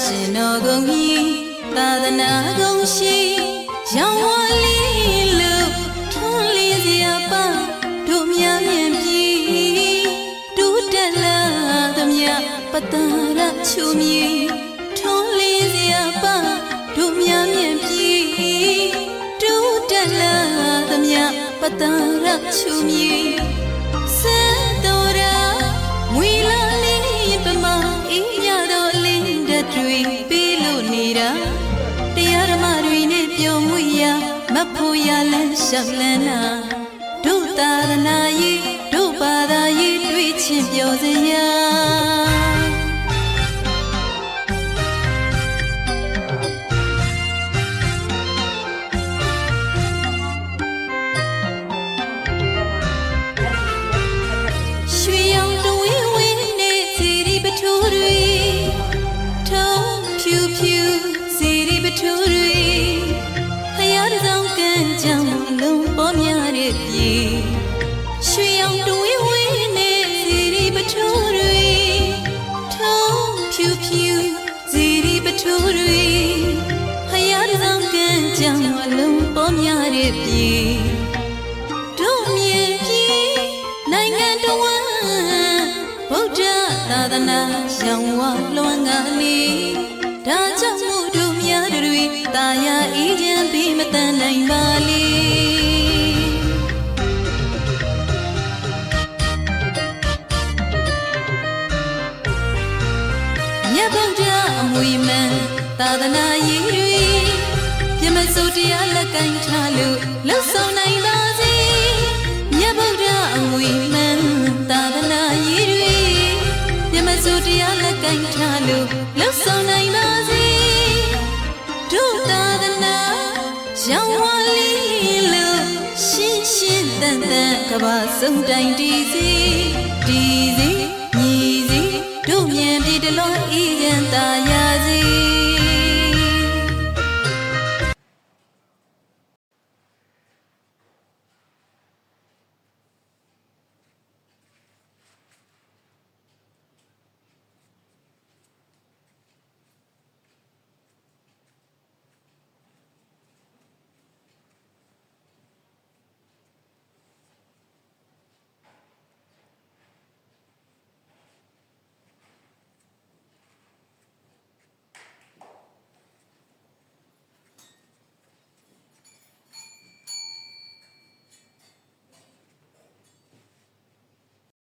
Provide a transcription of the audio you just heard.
ရှင်တော်ကုန်ကြီးသာသနာကုန်ရှိရောင်ဝါလေးလို့ထွန်းလေးစရာပါတို့များမြင်ပြီးတူးတက်လာသမျှပတ္တရချူမီထွန်းလေးစရာပါတို့များမြင်ပြီးတူးတက်လာသမျှပတ္တရချူမီစံတော်ရာဝီလာလေးပမာအေးရတော့လင်းတဲ့တွေပေးလို့နေတာတရားဓမ္မတွေနဲ့ပြုံးမွေရမဖို့ရလန်းရှောက်လန်းနာတို့သာသနာရေးတို့ဘာသာရေးတွေ့ချင်းပြောစရာရွှေရောင်တဝင်းဝင်းနဲ့စီရီပထိုးတွေထုံးဖြူဖြူစီရီပထိုးတွေဖယားတစ်စောင်းကန်းကြောင်လုံးပေါ်များတဲ့ပြေရွှေရောင်တဝင်းဝင်းနဲ့စီရီပထိုးတွေထုံးဖြူဖြူစီရီပထိုးတွေဖယားတစ်စောင်းကန်းကြောင်လုံးပေါ်များတဲ့ပြေတို့မြင်ပြီးနိုင်ငံတော်ဗုဒ္ဓသာသနာရောင်ဝါလွန်ကလေးဒါကြောင့်မို့တို့များတွေတာယာအေးချမ်းပြီးမတန်နိုင်ပါလေမြတ်ဗုဒ္ဓအမွေမှန်သာသနာရေးတွေပြမစိုးတရားလက်ကင်ထားလို့လှုပ်ဆောင်နိုင်ပါစေမြတ်ဗုဒ္ဓအမွေမှန်သာသနာရေးတွေပြမစိုးတရားလက်ကင်ထားလို့လှုပ်ဆောင်နိုင်ပါစေတို့သာသနာရောင်ဝါလေးလို့ရှင်းရှင်းတန်တန်ကဘာဆုံးတိုင်းတည်စီညီစီတို့မြန်ပြည်တလုံးအေးချမ်းသာရစေ